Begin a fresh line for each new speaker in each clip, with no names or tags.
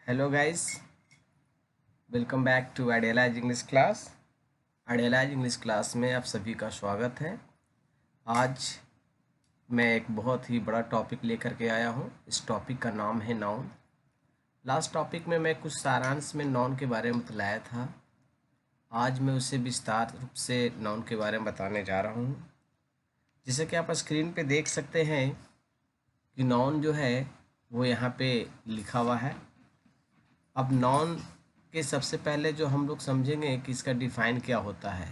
Hello guys, welcome back to idealise English class. Idealise English class में आप सभी का स्वागत है। आज मैं एक बहुत ही बड़ा टॉपिक लेकर के आया हूँ। इस टॉपिक का नाम है नाउन। लास्ट टॉपिक में मैं कुछ सारांश में नाउन के बारे में बतलाया था। आज मैं उसे विस्तार रूप से नाउन के बारे में बताने जा रहा हूँ। जैसे कि आप स्क्रीन पे देख सकते हैं कि नाउन जो है वो यहाँ पे लिखा हुआ है। अब नॉन के सबसे पहले जो हम लोग समझेंगे कि इसका डिफ़ाइन क्या होता है।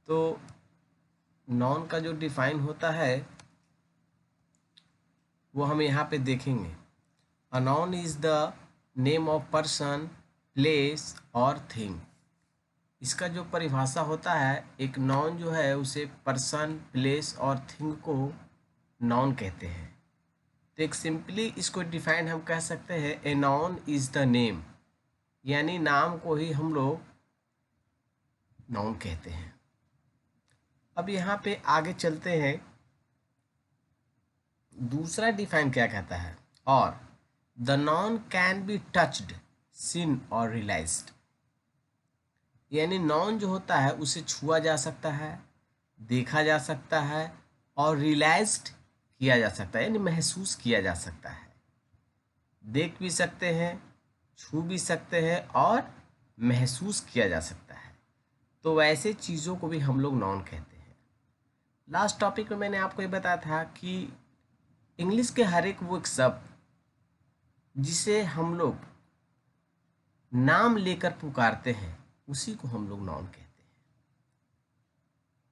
तो नॉन का जो डिफ़ाइन होता है वो हम यहाँ पे देखेंगे। A non is the name of person, place और थिंग। इसका जो परिभाषा होता है, एक नॉन जो है उसे पर्सन, प्लेस और थिंग को नॉन कहते हैं। तो एक सिंपली इसको डिफाइन हम कह सकते हैं, a non is the name, यानी नाम को ही हम लोग नाउन कहते हैं। अब यहाँ पे आगे चलते हैं। दूसरा डिफाइन क्या कहता है, और the noun can be touched, seen और रियलाइज्ड। यानी नाउन जो होता है उसे छुआ जा सकता है, देखा जा सकता है और रियलाइज्ड किया जा सकता है, यानी महसूस किया जा सकता है। देख भी सकते हैं, छू भी सकते हैं और महसूस किया जा सकता है। तो वैसे चीज़ों को भी हम लोग नाउन कहते हैं। लास्ट टॉपिक में मैंने आपको ये बताया था कि इंग्लिश के हर एक वो एक शब्द जिसे हम लोग नाम लेकर पुकारते हैं उसी को हम लोग नाउन कहते हैं।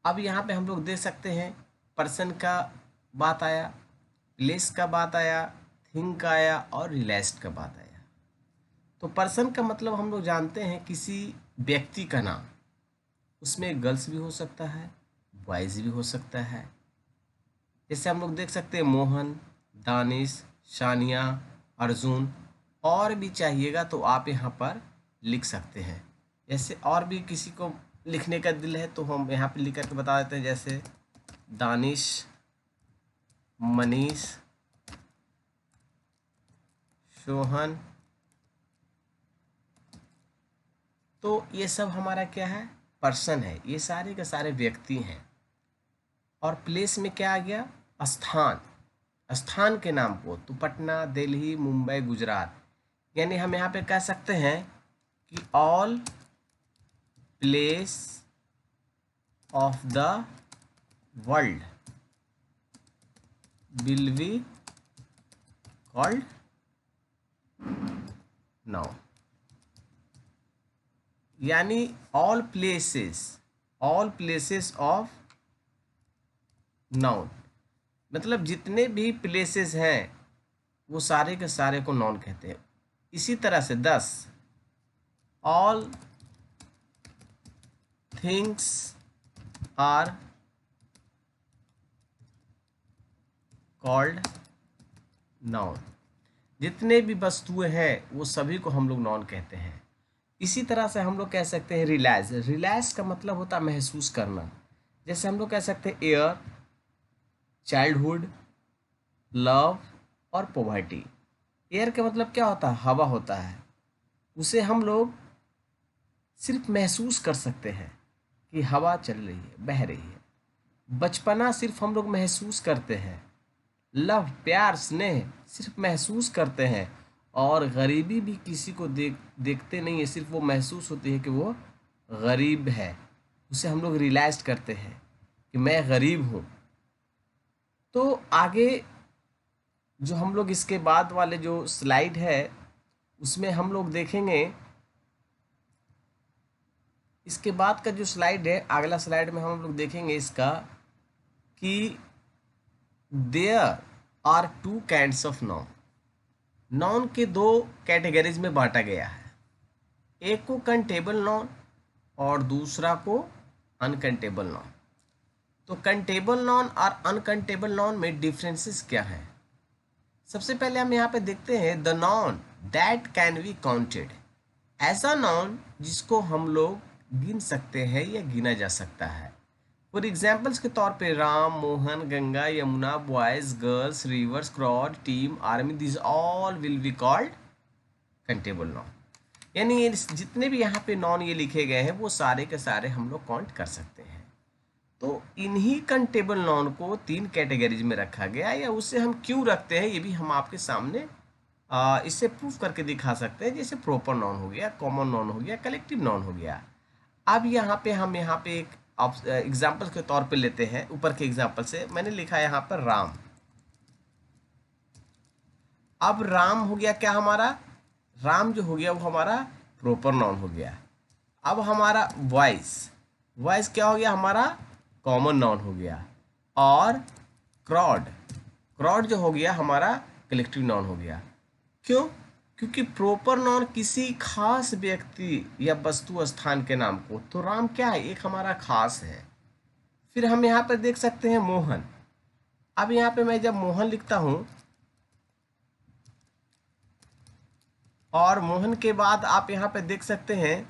अब यहाँ पे हम लोग देख सकते हैं, पर्सन का बात आया, प्लेस का बात आया, थिंग का आया और रियलाइज्ड का बात आया। तो पर्सन का मतलब हम लोग जानते हैं किसी व्यक्ति का नाम। उसमें गर्ल्स भी हो सकता है, बॉयज़ भी हो सकता है। जैसे हम लोग देख सकते हैं मोहन, दानिश, शानिया, अर्जुन, और भी चाहिएगा तो आप यहाँ पर लिख सकते हैं। जैसे और भी किसी को लिखने का दिल है तो हम यहाँ पे लिख करके बता देते हैं, जैसे दानिश, मनीष, सोहन। तो ये सब हमारा क्या है, पर्सन है। ये सारे के सारे व्यक्ति हैं। और प्लेस में क्या आ गया, स्थान। स्थान के नाम को तो पटना, दिल्ली, मुंबई, गुजरात, यानी हम यहाँ पे कह सकते हैं कि all place of the world will be called noun. यानी ऑल प्लेसेस ऑफ नाउन, मतलब जितने भी प्लेसेस हैं वो सारे के सारे को नाउन कहते हैं। इसी तरह से 10 all things are called noun. जितने भी वस्तुएं हैं वो सभी को हम लोग नाउन कहते हैं। इसी तरह से हम लोग कह सकते हैं रियलाइज का मतलब होता है महसूस करना। जैसे हम लोग कह सकते हैं एयर, चाइल्डहुड, लव और पॉवर्टी। एयर का मतलब क्या होता है, हवा होता है। उसे हम लोग सिर्फ महसूस कर सकते हैं कि हवा चल रही है, बह रही है। बचपना सिर्फ हम लोग महसूस करते हैं। लव, प्यार, स्नेह सिर्फ महसूस करते हैं। और गरीबी भी किसी को देखते नहीं है, सिर्फ वो महसूस होती है कि वो गरीब है। उसे हम लोग रियलाइज करते हैं कि मैं गरीब हूँ। तो आगे जो हम लोग इसके बाद वाले जो स्लाइड है उसमें हम लोग देखेंगे। इसके बाद का जो स्लाइड है, अगला स्लाइड में हम लोग देखेंगे इसका कि there are two kinds of noun. Noun के दो कैटेगरीज में बांटा गया है। एक को कंटेबल नाउन और दूसरा को अनकंटेबल नाउन। तो कंटेबल नाउन और अनकंटेबल नाउन में डिफरेंसेस क्या है। सबसे पहले हम यहाँ पे देखते हैं the noun that can be counted. ऐसा नाउन जिसको हम लोग गिन सकते हैं या गिना जा सकता है। फॉर एग्जाम्पल्स के तौर पे Ram, Mohan, Ganga, Yamuna, boys, girls, reverse, crowd, team, army, this all will be called countable non. यानी ये जितने भी यहाँ पे नॉन ये लिखे गए हैं वो सारे के सारे हम लोग काउंट कर सकते हैं। तो इन्हीं कंटेबल नॉन को 3 कैटेगरीज में रखा गया, या उससे हम क्यों रखते हैं ये भी हम आपके सामने इससे प्रूफ करके दिखा सकते हैं। जैसे प्रॉपर नॉन हो गया, कॉमन नॉन हो गया, कलेक्टिव नॉन हो गया। अब यहाँ पे हम एक एग्जाम्पल के तौर पे लेते हैं। ऊपर के एग्जाम्पल से मैंने लिखा है यहाँ पर राम। अब राम हो गया क्या हमारा, राम जो हो गया वो हमारा प्रॉपर नाउन हो गया। अब हमारा वॉइस, वॉइस क्या हो गया हमारा कॉमन नाउन हो गया। और क्रॉड, क्रॉड जो हो गया हमारा कलेक्टिव नाउन हो गया। क्यों? क्योंकि प्रॉपर नाउन किसी खास व्यक्ति या वस्तु स्थान के नाम को, तो राम क्या है, एक हमारा खास है। फिर हम यहाँ पर देख सकते हैं मोहन। अब यहाँ पे मैं जब मोहन लिखता हूँ और मोहन के बाद आप यहाँ पे देख सकते हैं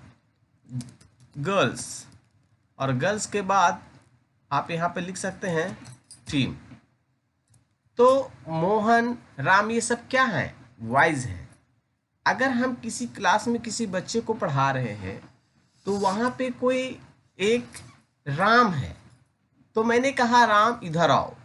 गर्ल्स, और गर्ल्स के बाद आप यहाँ पे लिख सकते हैं टीम। तो मोहन, राम, ये सब क्या है, वाइज है। अगर हम किसी क्लास में किसी बच्चे को पढ़ा रहे हैं तो वहाँ पे कोई एक राम है, तो मैंने कहा राम इधर आओ,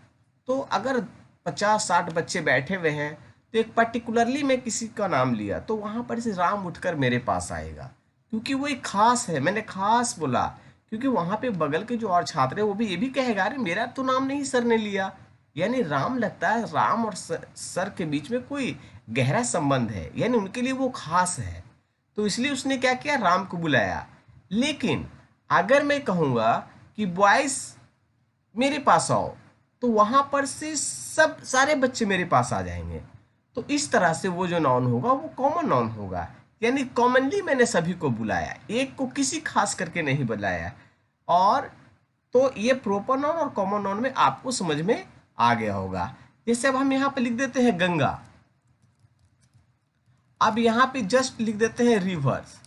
तो अगर 50-60 बच्चे बैठे हुए हैं तो एक पर्टिकुलरली मैं किसी का नाम लिया तो वहाँ पर से राम उठकर मेरे पास आएगा, क्योंकि वो एक खास है। मैंने खास बोला क्योंकि वहाँ पे बगल के जो और छात्र है वो भी ये भी कहेगा अरे मेरा तो नाम नहीं सर ने लिया। यानी राम लगता है राम और सर के बीच में कोई गहरा संबंध है, यानी उनके लिए वो खास है, तो इसलिए उसने क्या किया, राम को बुलाया। लेकिन अगर मैं कहूँगा कि बॉयज मेरे पास आओ, तो वहाँ पर से सब सारे बच्चे मेरे पास आ जाएंगे। तो इस तरह से वो जो नाउन होगा वो कॉमन नाउन होगा, यानी कॉमनली मैंने सभी को बुलाया, एक को किसी खास करके नहीं बुलाया। और तो ये प्रॉपर नाउन और कॉमन नाउन में आपको समझ में आ गया होगा। जैसे अब हम यहाँ पे लिख देते हैं गंगा, अब यहाँ पे जस्ट लिख देते हैं रिवर्स।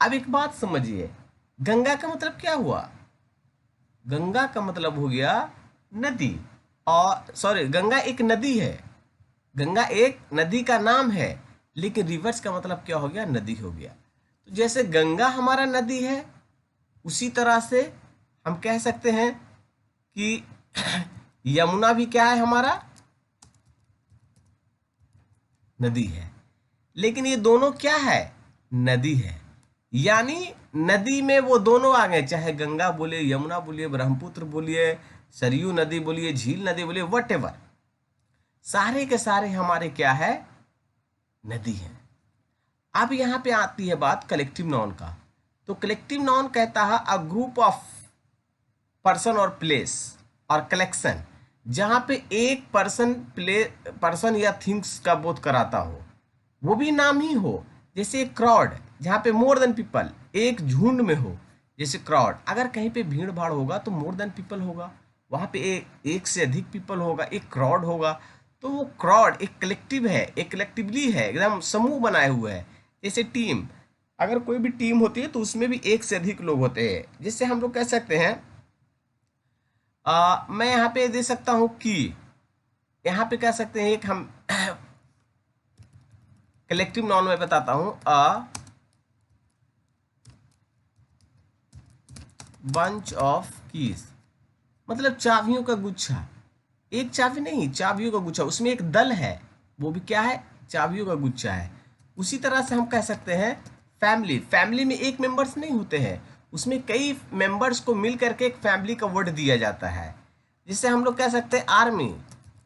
अब एक बात समझिए, गंगा का मतलब क्या हुआ, गंगा का मतलब हो गया नदी, और सॉरी गंगा एक नदी है, गंगा एक नदी का नाम है, लेकिन रिवर्स का मतलब क्या हो गया, नदी हो गया। तो जैसे गंगा हमारा नदी है, उसी तरह से हम कह सकते हैं कि यमुना भी क्या है, हमारा नदी है। लेकिन ये दोनों क्या है, नदी है, यानी नदी में वो दोनों आ गए, चाहे गंगा बोलिए, यमुना बोलिए, ब्रह्मपुत्र बोलिए, सरयू नदी बोलिए, झील नदी बोलिए, वटेवर, सारे के सारे हमारे क्या है, नदी है। अब यहाँ पे आती है बात कलेक्टिव नाउन का। तो कलेक्टिव नाउन कहता है अ ग्रुप ऑफ पर्सन और प्लेस और कलेक्शन, जहाँ पे एक पर्सन या थिंग्स का बोध कराता हो, वो भी नाम ही हो। जैसे क्राउड, जहाँ पे मोर देन पीपल, एक झुंड में हो, जैसे क्राउड। अगर कहीं पे भीड़ भाड़ होगा तो मोर देन पीपल होगा, वहाँ पे एक से अधिक पीपल होगा, एक क्राउड होगा। तो वो क्राउड एक कलेक्टिव है, एक कलेक्टिवली है, एकदम समूह बनाए हुए है। जैसे टीम, अगर कोई भी टीम होती है तो उसमें भी एक से अधिक लोग होते हैं। जिससे हम लोग कह सकते हैं मैं यहाँ पे दे सकता हूँ कि यहाँ पे कह सकते हैं एक हम कलेक्टिव नाउन में बताता हूँ, अ बंच ऑफ कीज, मतलब चाबियों का गुच्छा। एक चाबी नहीं, चाबियों का गुच्छा, उसमें एक दल है, वो भी क्या है, चाबियों का गुच्छा है। उसी तरह से हम कह सकते हैं फैमिली, फैमिली में एक मेंबर्स नहीं होते हैं, उसमें कई मेंबर्स को मिल करके एक फैमिली का वर्ड दिया जाता है। जिससे हम लोग कह सकते हैं आर्मी,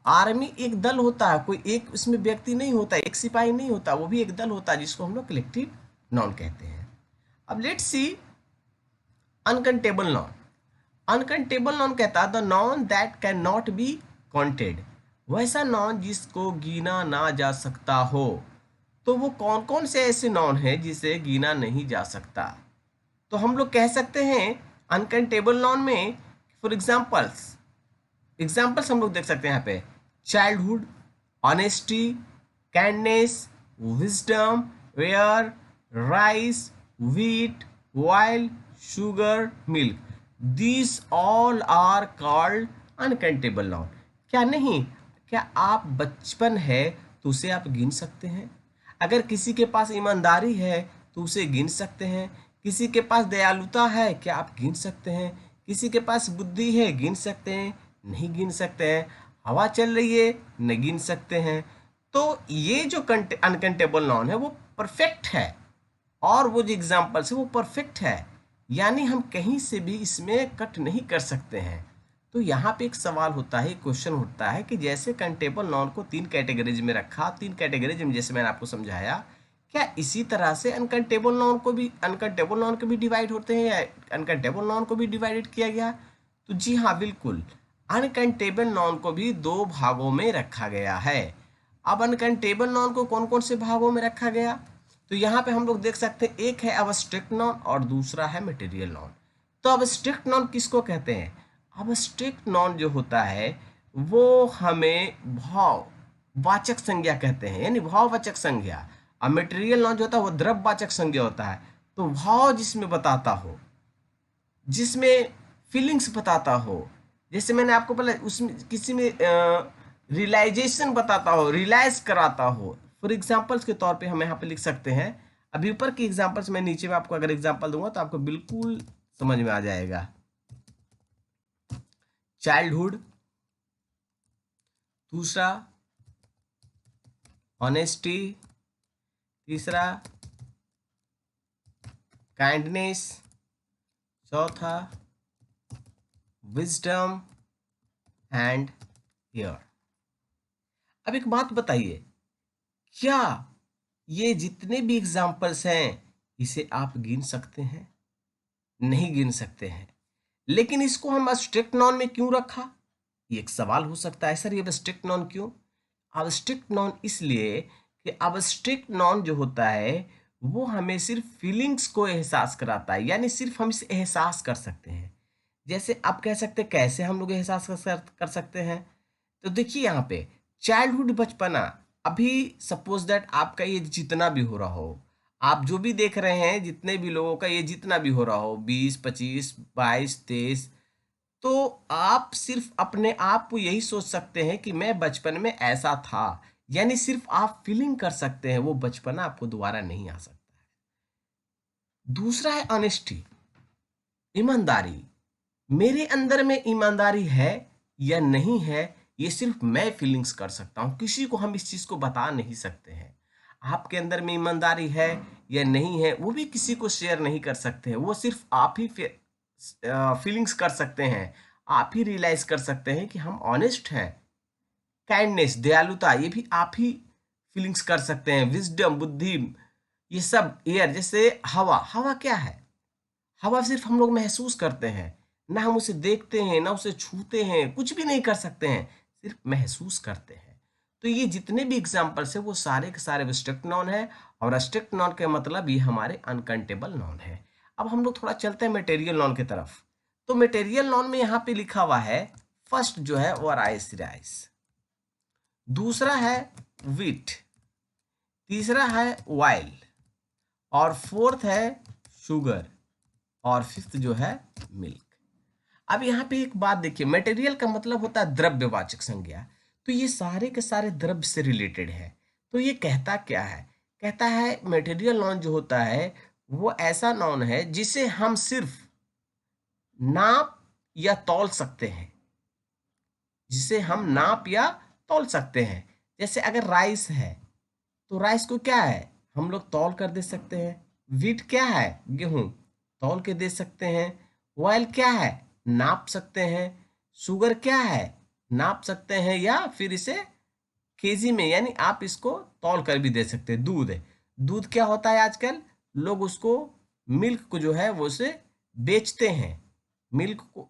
आर्मी एक दल होता है, कोई एक उसमें व्यक्ति नहीं होता, एक सिपाही नहीं होता, वो भी एक दल होता है, जिसको हम लोग कलेक्टिव नाउन कहते हैं। अब let's see uncountable noun. Uncountable noun कहता है the noun that can not be counted, वैसा नाउन जिसको गिना ना जा सकता हो। तो वो कौन कौन से ऐसे नाउन हैं जिसे गिना नहीं जा सकता। तो हम लोग कह सकते हैं अनकाउंटेबल नाउन में, फॉर एग्जाम्पल्स हम लोग देख सकते हैं यहाँ पे, childhood, honesty, kindness, wisdom, wear, rice, wheat, oil, sugar, milk, these all are called uncountable noun. क्या नहीं, क्या आप बचपन है तो उसे आप गिन सकते हैं, अगर किसी के पास ईमानदारी है तो उसे गिन सकते हैं। किसी के पास दयालुता है, क्या आप गिन सकते हैं? किसी के पास बुद्धि है, गिन सकते हैं? नहीं गिन सकते हैं। हवा चल रही है, नहीं गिन सकते हैं। तो ये जो अनकंटेबल नाउन है वो परफेक्ट है, और वो जो एग्जाम्पल्स है वो परफेक्ट है, यानी हम कहीं से भी इसमें कट नहीं कर सकते हैं। तो यहाँ पे एक सवाल होता है, क्वेश्चन होता है कि जैसे कंटेबल नाउन को 3 कैटेगरीज में रखा, 3 कैटेगरीज में जैसे मैंने आपको समझाया, क्या इसी तरह से अनकंटेबल नाउन को भी डिवाइड होते हैं, या अनकंटेबल नाउन को भी डिवाइडेड किया गया? तो जी हाँ, बिल्कुल, अनकंटेबल नाउन को भी 2 भागों में रखा गया है। अब अनकंटेबल नाउन को कौन कौन से भागों में रखा गया? तो यहाँ पे हम लोग देख सकते हैं, एक है अब्स्ट्रैक्ट नाउन और दूसरा है मटेरियल नाउन। तो अब्स्ट्रैक्ट नाउन किसको कहते हैं? अब्स्ट्रैक्ट नाउन जो होता है वो हमें भाववाचक संज्ञा कहते हैं, यानी भाववाचक संज्ञा। और मटेरियल नाउन जो होता है वो द्रव्यवाचक संज्ञा होता है। तो भाव जिसमें बताता हो, जिसमें फीलिंग्स बताता हो, जैसे मैंने आपको पहले उसमें किसी में रियलाइजेशन बताता हो, रियलाइज कराता हो। फॉर एग्जाम्पल्स के तौर पे हम यहाँ पे लिख सकते हैं, अभी ऊपर की एग्जाम्पल्स मैं नीचे में आपको अगर एग्जाम्पल दूंगा तो आपको बिल्कुल समझ में आ जाएगा। चाइल्डहुड, दूसरा ऑनेस्टी, तीसरा काइंडनेस, चौथा विजडम एंड हियर। अब एक बात बताइए, क्या ये जितने भी एग्जाम्पल्स हैं इसे आप गिन सकते हैं? नहीं गिन सकते हैं। लेकिन इसको हम अब्स्ट्रैक्ट नाउन में क्यों रखा? ये एक सवाल हो सकता है, सर ये अब्स्ट्रैक्ट नाउन क्यों? अब्स्ट्रैक्ट नाउन इसलिए कि अब्स्ट्रैक्ट नाउन जो होता है वो हमें सिर्फ फीलिंग्स को एहसास कराता है, यानी सिर्फ हम इसे एहसास कर सकते हैं। जैसे आप कह सकते हैं कैसे हम लोग एहसास कर सकते हैं? तो देखिए यहाँ पे चाइल्डहुड, बचपना, अभी सपोज दैट आपका ये जितना भी हो रहा हो, आप जो भी देख रहे हैं, जितने भी लोगों का ये जितना भी हो रहा हो, 20, 25, 22, 23, तो आप सिर्फ अपने आप को यही सोच सकते हैं कि मैं बचपन में ऐसा था, यानी सिर्फ आप फीलिंग कर सकते हैं, वो बचपना आपको दोबारा नहीं आ सकता है। दूसरा है ऑनेस्टी, ईमानदारी। मेरे अंदर में ईमानदारी है या नहीं है, ये सिर्फ मैं फीलिंग्स कर सकता हूँ, किसी को हम इस चीज़ को बता नहीं सकते हैं। आपके अंदर में ईमानदारी है या नहीं है वो भी किसी को शेयर नहीं कर सकते हैं, वो सिर्फ आप ही फीलिंग्स कर सकते हैं, आप ही रियलाइज कर सकते हैं कि हम ऑनेस्ट हैं। काइंडनेस, दयालुता, ये भी आप ही फीलिंग्स कर सकते हैं। विजडम, बुद्धि, ये सब। एयर, जैसे हवा, हवा क्या है? हवा सिर्फ हम लोग महसूस करते हैं, ना हम उसे देखते हैं, ना उसे छूते हैं, कुछ भी नहीं कर सकते हैं, सिर्फ महसूस करते हैं। तो ये जितने भी एग्जाम्पल्स है वो सारे के सारे अब्स्ट्रैक्ट नाउन है, और अब्स्ट्रैक्ट नाउन का मतलब ये हमारे अनकाउंटेबल नाउन है। अब हम लोग थोड़ा चलते हैं मटेरियल नाउन की तरफ। तो मटेरियल नाउन में यहाँ पे लिखा हुआ है, फर्स्ट जो है वो राइस, दूसरा है वीट, तीसरा है वाइल, और फोर्थ है शुगर, और फिफ्थ जो है मिल्क। अब यहाँ पे एक बात देखिए, मटेरियल का मतलब होता है द्रव्यवाचक संज्ञा, तो ये सारे के सारे द्रव्य से रिलेटेड है। तो ये कहता क्या है? कहता है मटेरियल नाउन जो होता है वो ऐसा नाउन है जिसे हम सिर्फ नाप या तौल सकते हैं, जिसे हम नाप या तौल सकते हैं। जैसे अगर राइस है तो राइस को क्या है, हम लोग तौल कर दे सकते हैं। वीट क्या है, गेहूं, तौल के दे सकते हैं। ऑयल क्या है, नाप सकते हैं। शुगर क्या है, नाप सकते हैं, या फिर इसे केजी में, यानी आप इसको तौल कर भी दे सकते हैं। दूध है, दूध क्या होता है, आजकल लोग उसको, मिल्क को जो है वो उसे बेचते हैं, मिल्क को